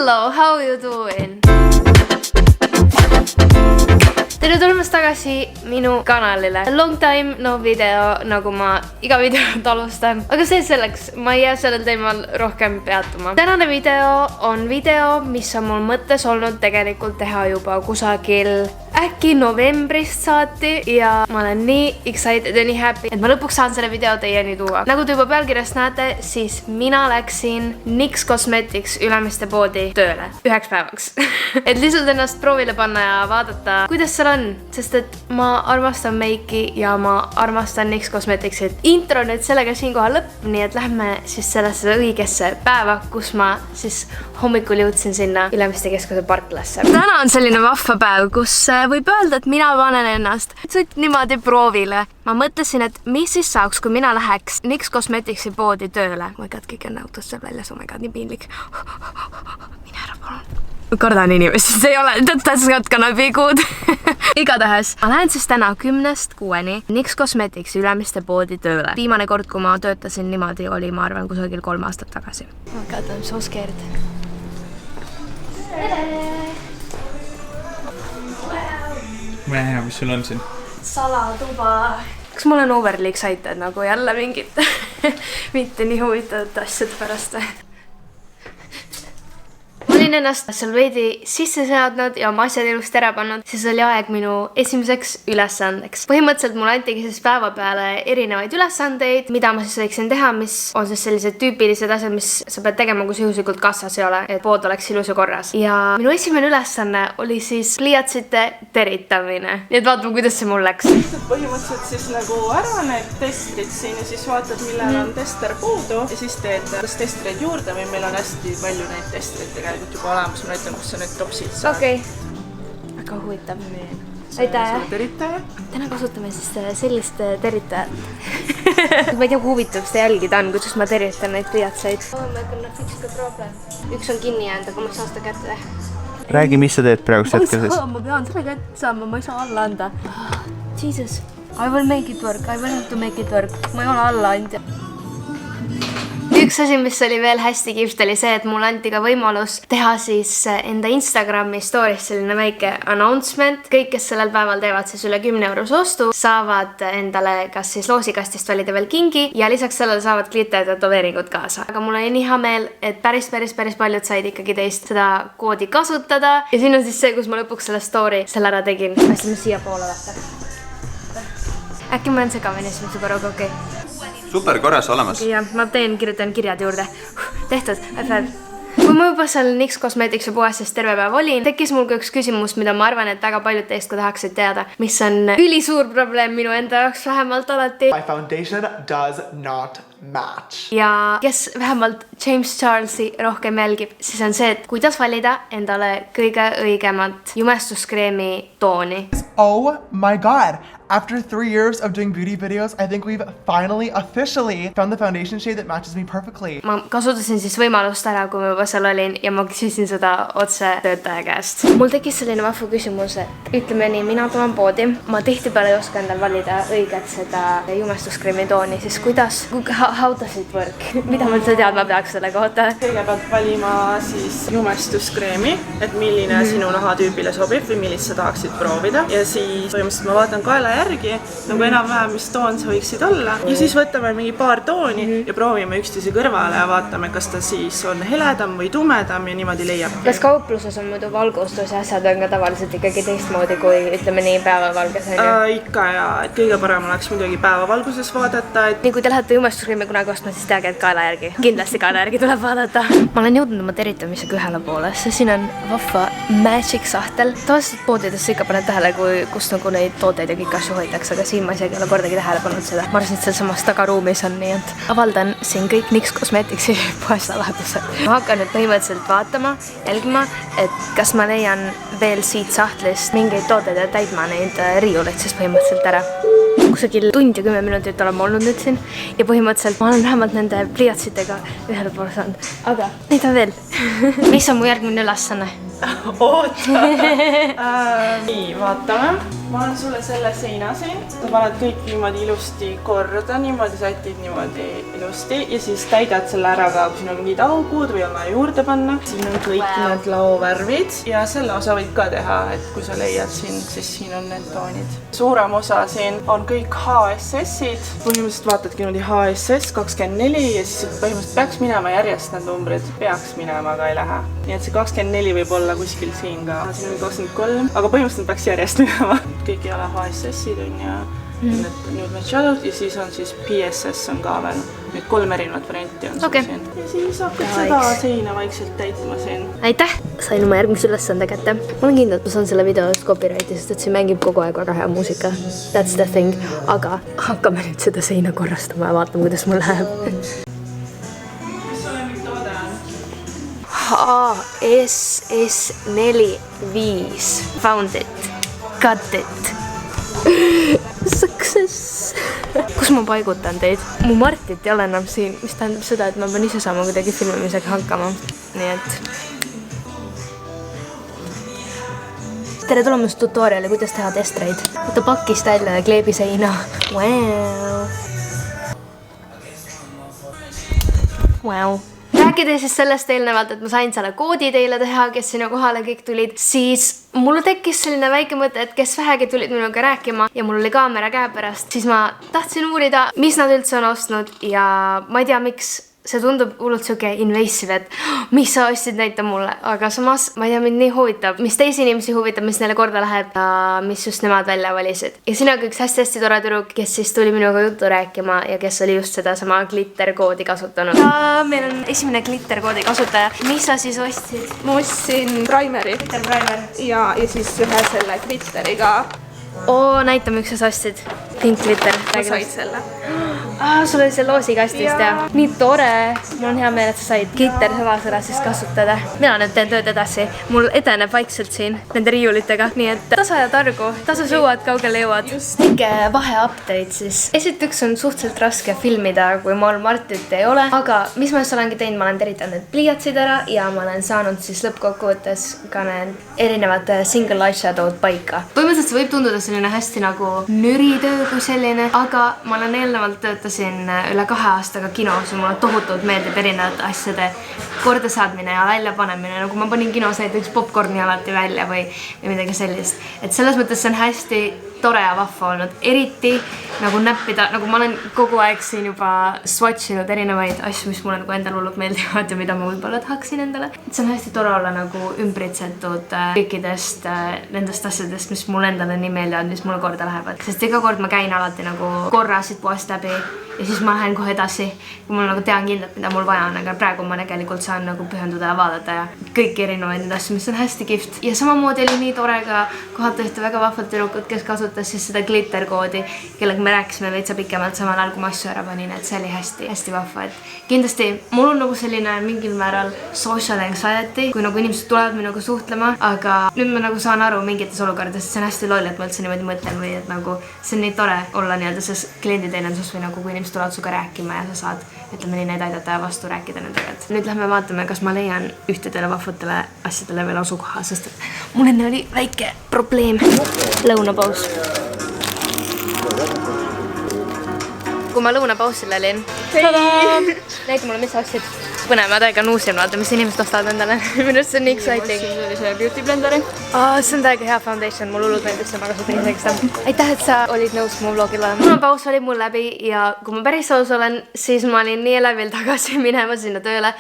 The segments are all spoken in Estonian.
Hello, how you doing? Tere tulemast tagasi minu kanalile. Long time no video, nagu ma iga videot alustan. Aga see selleks, ma ei jää sellel teemal rohkem peatuma. Tänane video on video, mis on mul mõttes olnud tegelikult teha juba kusagil äkki novembrist saati ja ma olen nii excited ja nii happy, et ma lõpuks saan selle video teieni tuua. Nagu te juba pealkirjast näete, siis mina läksin NYX Cosmetics Ülemiste poodi tööle 1 päevaks. Et lihtsalt ennast proovile panna ja vaadata, kuidas seal on, sest et ma armastan meiki ja ma armastan NYX Cosmeticsit. Intro nüüd sellega siinkohal lõpp, nii et lähme siis sellesse õigesse päeva, kus ma siis hommikul jõudsin sinna Ülemiste keskuse parklasse. Täna on selline vahva päev, kus võib öelda, et mina panen ennast suht niimoodi proovile. Ma mõtlesin, et mis siis saaks, kui mina läheks NYX Cosmeticsi poodi tööle. Oh my god, kõik on autos seal väljas, oh my god, nii piinlik. Mine ära, palun. Ma kardan inimesed, see ei ole, that's not gonna be good. Igatahes, ma lähen siis täna 10-6 NYX Cosmeticsi Ülemiste poodi tööle. Viimane kord, kui ma töötasin niimoodi, oli ma arvan kusagil 3 aastat tagasi. Oh my god, I'm so scared. Ma ei hea, mis sul on siin? Salatuba. Kas ma olen overly excited nagu jälle mingit mitte nii huvitavat asjad pärast? Ma olin ennast seal veidi sisse seadnud ja oma asjad ilusti ära pannud, siis oli aeg minu esimeseks ülesandeks. Põhimõtteliselt mul antigi siis päeva peale erinevaid ülesandeid, mida ma siis võiksin teha, mis on siis sellised tüüpilised asjad, mis sa pead tegema, kui juhuslikult kassas ei ole, et pood oleks ilus ja korras. Ja minu esimene ülesanne oli siis pliiatsite teritamine. Nii et vaatame, kuidas see mul läks. Põhimõtteliselt siis nagu ära need testrid siin ja siis vaatad, millal on tester puudu ja siis teed kas testreid juurde või meil on hästi palju neid testreid tegelikult juba olemas, ma näitan, kus sa nüüd topsid saad. Okei. Väga huvitav. Aitäh. Teritaja. Täna kasutame siis sellist teritajat. Ma ei tea, kui huvitav seda jälgida on, kuidas ma teritan neid pliiatseid. Oh my god, fix the problem. Üks on kinni jäänud, aga ma ei saa seda kätte. Räägi, mis sa teed praegust hetkel siis? Ma pean selle kätte saama, ma ei saa alla anda. Jesus, I will make it work, I will have to make it work. Ma ei ole alla andja. Üks asi, mis oli veel hästi kihvt, oli see, et mul anti ka võimalus teha siis enda Instagrami stories selline väike announcement. Kõik, kes sellel päeval teevad siis üle 10 € ostu, saavad endale kas siis loosikastist valida veel kingi ja lisaks sellele saavad glitter tatoveeringud kaasa. Aga mul oli nii hea meel, et päris paljud said ikkagi teist seda koodi kasutada. Ja siin on siis see, kus ma lõpuks selle story selle ära tegin. Hästi ma siia poole vaata. Äkki ma olen segamini esimese korraga, okei. Super, korras olemas. Ja ma kirjutan kirjad juurde. Tehtud, high-five. Kui ma juba seal NYX Cosmeticsi poes siis terve päev olin, tekkis mul ka üks küsimus, mida ma arvan, et väga paljud teist ka tahaksid teada, mis on ülisuur probleem minu enda jaoks vähemalt alati. My foundation does not match. Ja kes vähemalt James Charlesi rohkem jälgib, siis on see, et kuidas valida endale kõige õigemat jumestuskreemi tooni. Oh my god. After 3 years of doing beauty videos, I think we've finally officially found the foundation shade that matches me perfectly. Ma kasutasin siis võimalust ära, kui ma juba seal olin ja ma küsisin seda otse töötaja käest. Mul tekkis selline vahva küsimus, et ütleme nii, mina tulen poodi. Ma tihtipeale ei oska endal valida õiget seda jumestuskreemi tooni, siis kuidas, how does it work? Mida ma üldse teadma peaks selle kohta? Kõigepealt valima siis jumestuskreemi, et milline sinu nahatüübile sobib või millist sa tahaksid proovida. Ja siis põhimõtteliselt ma vaatan kaela järgi, nagu enam-vähem, mis toon sa võiksid olla. Ja siis võtame mingi paar tooni ja proovime üksteise kõrvale ja vaatame, kas ta siis on heledam või tumedam ja niimoodi leiab. Kas kaupluses on muidu valgustus ja asjad on ka tavaliselt ikkagi teistmoodi kui ütleme nii päevavalges? Ikka ja et kõige parem oleks muidugi päevavalguses vaadata. Nii kui te lähete jumestuskreemi kunagi ostma, siis teage, et kaela järgi. Kindlasti kaela järgi tuleb vaadata. Ma olen jõudnud oma teritamisega ühele poole. Siin on vahva magic sahtel. Tavaliselt poodidesse ikka paned tähele, kus nagu neid tooteid ja kõik asju hoitakse, aga siin ma isegi ole kordagi tähele pannud seda. Ma arvasin, et seal samas tagaruumis on, nii et avaldan siin kõik NYX Cosmeticsi poesaladused. Ma hakkan nüüd põhimõtteliselt vaatama, jälgima, et kas ma leian veel siit sahtlist mingeid tooteid ja täidma neid riiuleid siis põhimõtteliselt ära. Kusagil tund ja 10 minutit olen ma olnud nüüd siin ja põhimõtteliselt ma olen vähemalt nende pliiatsitega ühele poole saanud. Aga neid on veel. Mis on mu järgmine ülesanne? Oota. Nii, vaatame. ma annan sulle selle seina siin. Sa paned kõik niimoodi ilusti korda, niimoodi sätid niimoodi ilusti ja siis täidad selle ära ka, kui siin on mingid augud või on vaja juurde panna. Siin on kõik need laovärvid ja selle osa võid ka teha, et kui sa leiad siin, siis siin on need toonid. Suurem osa siin on kõik HSS-id. Põhimõtteliselt vaatadki niimoodi HSS 24 ja siis põhimõtteliselt peaks minema järjest need numbrid. Peaks minema, aga ei lähe. Nii et see 24 võib olla kuskil siin ka. Siin on 23, aga põhimõtteliselt peaks järjest minema. Kõik ei ole HSS-id on ja nüüd need shadow'd ja siis on siis PSS on ka veel. Nüüd 3 erinevat varianti on sul siin. Ja siis hakkad seda seina vaikselt täitma siin. Aitäh! Sain oma järgmise ülesande kätte. Ma olen kindel, et ma saan selle video eest copyrighti, sest et siin mängib kogu aeg väga hea muusika. That's the thing. Aga hakkame nüüd seda seina korrastama ja vaatame, kuidas mul läheb. HSS45 Found it. Got it. Success. Kus ma paigutan teid? Mu Martit ei ole enam siin, mis tähendab seda, et ma pean ise saama kuidagi filmimisega hakkama. Nii et... Tere tulemast tutoriali, kuidas teha testreid. Võta pakist välja ja kleebi seina. Wow. Rääkides siis sellest eelnevalt, et ma sain selle koodi teile teha, kes sinna kohale kõik tulid, siis mul tekkis selline väike mõte, et kes vähegi tulid minuga rääkima ja mul oli kaamera käepärast, siis ma tahtsin uurida, mis nad üldse on ostnud ja ma ei tea, miks see tundub hullult siuke invasive, et mis sa ostsid näita mulle, aga samas ma ei tea, mind nii huvitab, mis teisi inimesi huvitab, mis neile korda läheb ja mis just nemad välja valisid. Ja siin on üks hästi tore tüdruk, kes siis tuli minuga juttu rääkima ja kes oli just seda sama glitterkoodi kasutanud. Ja meil on esimene glitterkoodi kasutaja. Mis sa siis ostsid? Ma ostsin primeri ja siis ühe selle glitteriga. Oo, näita, miks sa ostsid. Pink glitter. Ma said selle. Sul oli see loosikastist ja nii tore. Mul on hea meel, et sa said glitter sõnasõna siis kasutada. Mina nüüd teen tööd edasi. Mul edeneb vaikselt siin nende riiulitega. Nii et tasa ja targu. Tasa suuad, kaugele jõuad. Väike vahe update siis. Esiteks on suhteliselt raske filmida, kui mul Martit ei ole. Aga mis ma just olengi teinud, ma olen teritanud need pliiatsid ära ja ma olen saanud siis lõppkokkuvõttes ka need erinevad single eyeshadow'd paika. Põhimõtteliselt see võib tunduda selline hästi nagu nüritöö kui selline, aga ma olen eelnevalt töötasin üle 2 aastaga kinos ja mulle tohutult meeldib erinevate asjade kordasaadmine ja väljapanemine, nagu ma panin kinos näiteks popcorni alati välja või midagi sellist. Et selles mõttes see on hästi tore ja vahva olnud, eriti nagu näppida, nagu ma olen kogu aeg siin juba swatchinud erinevaid asju, mis mulle nagu endale hullult meeldivad ja mida ma võib-olla tahaksin endale. See on hästi tore olla nagu ümbritsetud kõikidest nendest asjadest, mis mulle endale nii meeldivad, mis mulle korda lähevad. Sest iga kord ma käin alati nagu korra siit poest läbi ja siis ma lähen kohe edasi, kui mul nagu tean kindlalt, mida mul vaja on, aga praegu ma tegelikult saan nagu pühenduda ja vaadata ja kõiki erinevaid neid asju, mis on hästi kihvt. Ja samamoodi oli nii tore ka kohata ühte väga vahvat tüdrukut, kes kasutas siis seda glitterkoodi, kellega me rääkisime veitsa pikemalt samal ajal, kui ma asju ära panin, et see oli hästi vahva. Et kindlasti mul on nagu selline mingil määral social anxiety, kui nagu inimesed tulevad minuga suhtlema, aga nüüd ma nagu saan aru mingites olukordades, see on hästi loll, et ma üldse niimoodi mõtlen või et nagu see on nii tore olla nii-öelda selles klienditeeninduses või nagu kui inimesed tulevad suga rääkima ja sa saad, ütleme nii, neid aidata ja vastu rääkida nendega. Nüüd lähme vaatame, kas ma leian ühtedele vahvatele asjadele veel asukoha, sest et mul enne oli väike probleem. Lõunapaus. Kui ma lõunapausile olin. Näita mulle, mis sa ostsid. Põnevad aega nuusin, vaata, mis inimesed ostavad endale. Minu see on nii exciting. See beauty blenderi. See on täiega hea foundation, mul hullult meeldib see, ma kasutan isegi seda. Aitäh, et sa olid nõus mu vlogil olema. Lõunapaus oli mul läbi ja kui ma päris aus olen, siis ma olin nii elevil tagasi minema sinna tööle,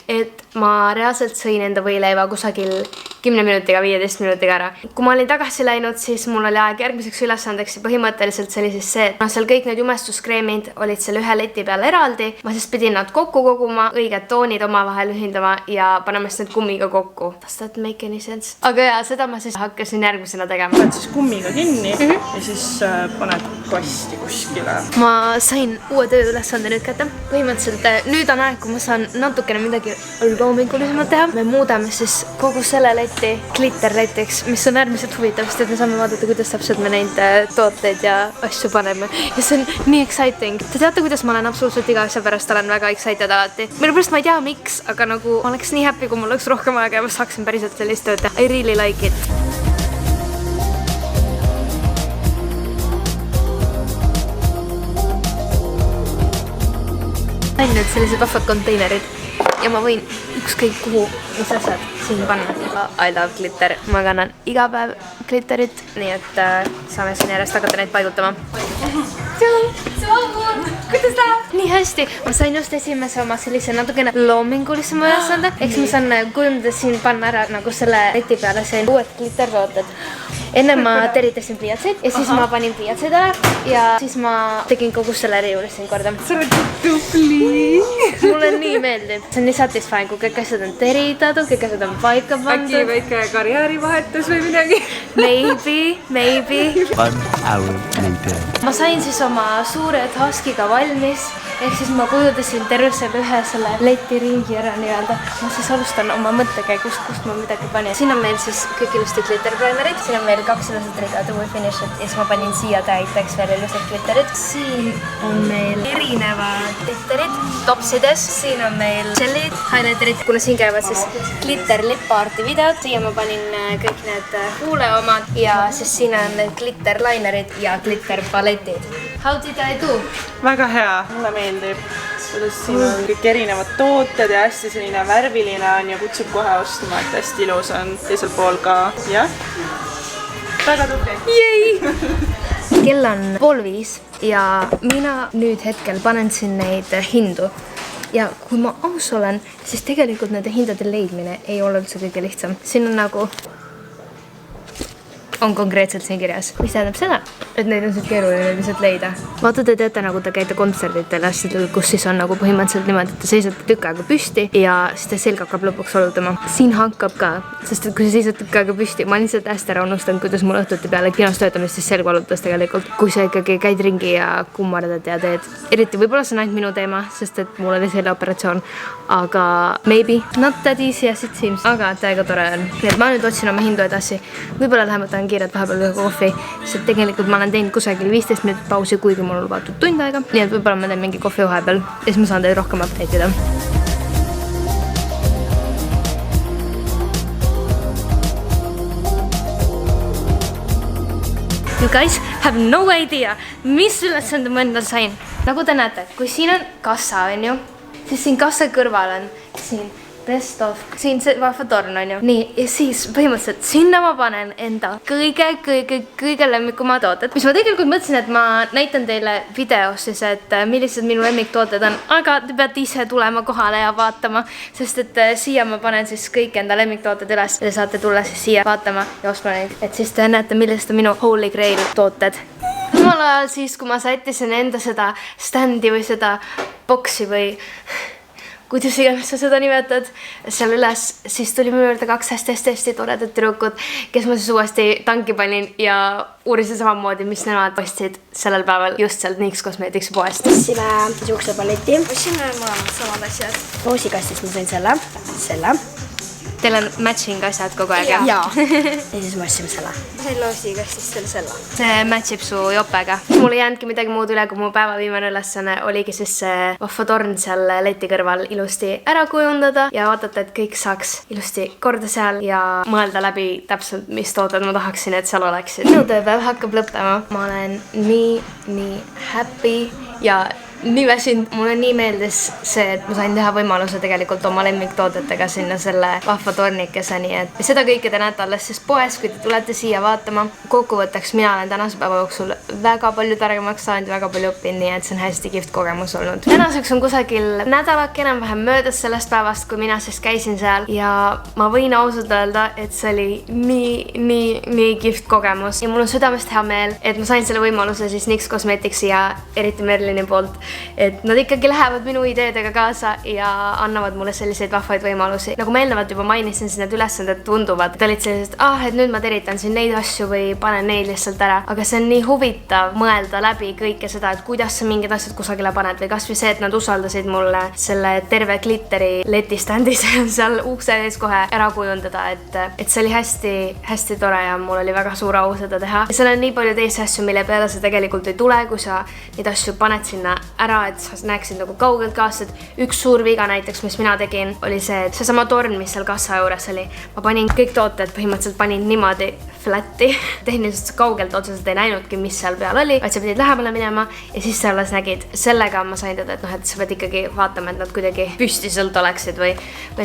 et ma reaalselt sõin enda võileiva kusagil 10 minutiga, 15 minutiga ära. Kui ma olin tagasi läinud, siis mul oli aeg järgmiseks ülesandeks ja põhimõtteliselt see oli siis see, et seal kõik need jumestuskreemid olid seal ühe leti peal eraldi. Ma siis pidin nad kokku koguma, õiged toonid omavahel ühindama ja paneme siis need kummiga kokku. Does that make any sense? Aga jaa, seda ma siis hakkasin järgmisena tegema. Paned siis kummiga kinni ja siis paned kasti kuskile. Ma sain uue tööülesande nüüd kätte. Põhimõtteliselt nüüd on aeg, kui ma saan natukene midagi loomingulisemalt teha. Me muudame siis kogu selle leti glitterletiks, mis on äärmiselt huvitav, sest et me saame vaadata, kuidas täpselt me neid tooteid ja asju paneme. Ja see on nii exciting. Te teate, kuidas ma olen absoluutselt iga asja pärast olen väga excited alati. Minu pärast ma ei tea miks, aga nagu ma oleks nii happy, kui mul oleks rohkem aega ja ma saaksin päriselt sellist tööd teha. I really like it. sain nüüd sellised vahvad konteinerid ja ma võin ükskõik kuhu mis asjad siin panna. I love glitter, ma kannan iga päev glitterit, nii et saame siin järjest hakata neid paigutama. Kuidas läheb? Nii hästi, ma sain just esimese oma sellise natukene loomingulisema ülesande, eks ma saan kujundada siin panna ära nagu selle leti peale siin uued glittertooted. Enne ma teritasin pliiatseid ja siis ma panin pliiatseid ära ja siis ma tegin kogu selle riiuli siin korda. Sa oled tubli. Mulle nii meeldib. See on nii satisfying, kui kõik asjad on teritatud, kõik asjad on paika pandud. Äkki väike karjäärivahetus või midagi? Maybe. 1 hour later. Ma sain siis oma suure taskiga valmis, ehk siis ma kujutasin terve selle ühe selle leti ringi ära nii-öelda. Ma siis alustan oma mõttekäigust, kust ma midagi panin. Siin on meil siis kõik ilusti glitterprimerid, siin on meil 2 ilusat rida Do We Finish It ja siis ma panin siia täiteks veel ilusad glitterid. Siin on meil erinevad glitterid topsides, siin on meil sellid highlighterid, kuna siin käivad siis glitter lip arti videod, siia ma panin kõik need huule omad ja siis siin on need glitter linerid ja glitter paletid. How did I do? Väga hea, mulle meeldib, kuidas siin on kõik erinevad tooted ja hästi selline värviline on ja kutsub kohe ostma, et hästi ilus on teisel pool ka, jah? Väga tubli! Kell on 4:30 ja mina nüüd hetkel panen siin neid hindu. Ja kui ma aus olen, siis tegelikult nende hindade leidmine ei ole üldse kõige lihtsam. Siin on nagu on konkreetselt siin kirjas. Mis tähendab seda, et neid on siit keeruline lihtsalt leida. Vaata, te teate, nagu te käite kontserditel asjadel, kus siis on nagu põhimõtteliselt niimoodi, et te seisate tükk aega püsti ja siis te selg hakkab lõpuks valutama. Siin hakkab ka, sest et kui sa seisad tükk aega püsti, ma lihtsalt hästi ära unustanud, kuidas mul õhtuti peale kinos töötamist siis selg valutas tegelikult. Kui sa ikkagi käid ringi ja kummardad ja teed. Eriti võib-olla see on ainult minu teema, sest et mul oli selle operatsioon. Aga maybe not that easy as it seems. Aga täiega tore on. Nii et ma nüüd otsin oma hindu edasi. Võib-olla läheme võtan kiirelt vahepeal ühe kohvi, sest tegelikult ma olen teinud kusagil 15 minutit pausi, kuigi mul on lubatud tund aega. Nii et võib-olla ma teen mingi kohvi vahepeal ja siis ma saan teid rohkem update'ida. You guys have no idea, mis ülesande ma endal sain. Nagu te näete, kui siin on kassa, on ju, siis siin kassa kõrval on siin best of, siin see vahvatorn on ju. Nii, ja siis põhimõtteliselt sinna ma panen enda kõige lemmikuma tooted. Mis ma tegelikult mõtlesin, et ma näitan teile videos siis, et millised minu lemmiktooted on. Aga te peate ise tulema kohale ja vaatama, sest et siia ma panen siis kõik enda lemmiktooted üles. Ja te saate tulla siis siia vaatama ja ostma neid. Et siis te näete, millised on minu Holy Grail tooted. Samal ajal siis, kui ma sättisin enda seda standi või seda boksi või kuidas iganes sa seda nimetad, seal üles, siis tuli minu juurde 2 hästi toredat tüdrukut, kes ma siis uuesti tanki panin ja uurisin samamoodi, mis nemad ostsid sellel päeval just sealt Nix Cosmetics poest. Ostsime juuksepaleti. Ostsime mõlemad samad asjad. Roosikastist ma sain selle. Teil on matching asjad kogu aeg, jah? Jaa. Ja siis ma ostsime selle. Ma sain loosikastist selle. See matchib su jopega. Mul ei jäänudki midagi muud üle, kui mu päeva viimane ülesanne oligi siis see vahvatorn seal leti kõrval ilusti ära kujundada ja vaadata, et kõik saaks ilusti korda seal ja mõelda läbi täpselt, mis tooted ma tahaksin, et seal oleksid. Minu tööpäev hakkab lõppema. Ma olen nii happy ja nii väsinud. Mulle nii meeldis see, et ma sain teha võimaluse tegelikult oma lemmiktoodetega sinna selle vahva tornikeseni, et seda kõike te näete alles siis poes, kui te tulete siia vaatama. Kokkuvõtteks mina olen tänase päeva jooksul väga palju targemaks saanud, väga palju õppinud, nii et see on hästi kihvt kogemus olnud. Tänaseks on kusagil nädalak enam-vähem möödas sellest päevast, kui mina siis käisin seal ja ma võin ausalt öelda, et see oli nii kihvt kogemus ja mul on südamest hea meel, et ma sain selle võimaluse siis Nix Cosmeticsi ja eriti Merlini poolt, et nad ikkagi lähevad minu ideedega kaasa ja annavad mulle selliseid vahvaid võimalusi. Nagu ma eelnevalt juba mainisin, siis need ülesanded tunduvad, et olid sellised, et nüüd ma teritan siin neid asju või panen neid lihtsalt ära. Aga see on nii huvitav mõelda läbi kõike seda, et kuidas sa mingid asjad kusagile paned või kas või see, et nad usaldasid mulle selle terve glitteri letiständis seal ukse ees kohe ära kujundada, et see oli hästi tore ja mul oli väga suur au seda teha. Ja seal on nii palju teisi asju, mille peale sa tegelikult ei tule, kui sa neid asju paned sinna ära, et sa näeksid nagu kaugelt kaasad. Üks suur viga näiteks, mis mina tegin, oli see, et seesama torn, mis seal kassa juures oli. Ma panin kõik tooted, põhimõtteliselt panin niimoodi flatti. Tehniliselt kaugelt otseselt ei näinudki, mis seal peal oli, vaid sa pidid lähemale minema ja siis sa alles nägid. Sellega ma sain teada, et noh, et sa pead ikkagi vaatama, et nad kuidagi püstiselt oleksid või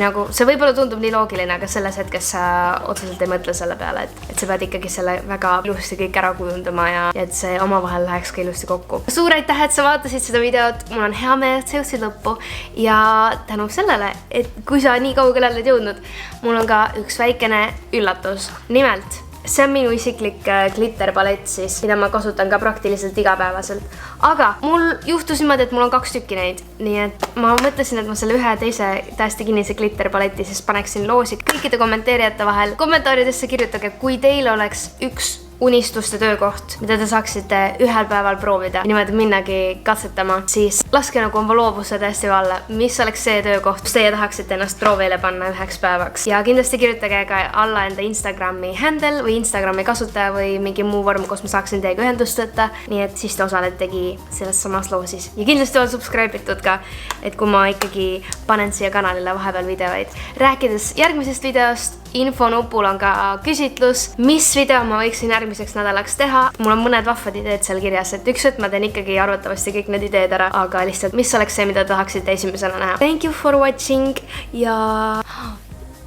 nagu see võib-olla tundub nii loogiline, aga selles hetkes sa otseselt ei mõtle selle peale, et sa pead ikkagi selle väga ilusti kõik ära kujundama ja et see omavahel läheks ka ilusti kokku. Suur aitäh, et sa vaatasid seda videot. Mul on hea meel, et sa jõudsid lõppu ja tänu sellele, et kui sa nii kaugele oled jõudnud, mul on ka üks väikene üllatus. Nimelt, see on minu isiklik glitterpalett siis, mida ma kasutan ka praktiliselt igapäevaselt. Aga mul juhtus niimoodi, et mul on 2 tükki neid. Nii et ma mõtlesin, et ma selle ühe teise täiesti kinnise glitterpaletti siis paneksin loosi kõikide kommenteerijate vahel. Kommentaaridesse kirjutage, kui teil oleks üks unistuste töökoht, mida te saaksite ühel päeval proovida, niimoodi minnagi katsetama, siis laske nagu oma loovuse täiesti alla, mis oleks see töökoht, kus teie tahaksite ennast proovile panna üheks päevaks. Ja kindlasti kirjutage ka alla enda Instagrami handle või Instagrami kasutaja või mingi muu vorm, kus ma saaksin teiega ühendust võtta, nii et siis te osaletegi selles samas loosis. Ja kindlasti on subscribe itud ka, et kui ma ikkagi panen siia kanalile vahepeal videoid. Rääkides järgmisest videost, infonupul on ka küsitlus, mis video ma võiksin järgmiseks nädalaks teha. Mul on mõned vahvad ideed seal kirjas, et üks, et ma teen ikkagi arvatavasti kõik need ideed ära, aga lihtsalt, mis oleks see, mida tahaksite esimesena näha. Thank you for watching ja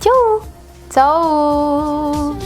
tšau! Tšau!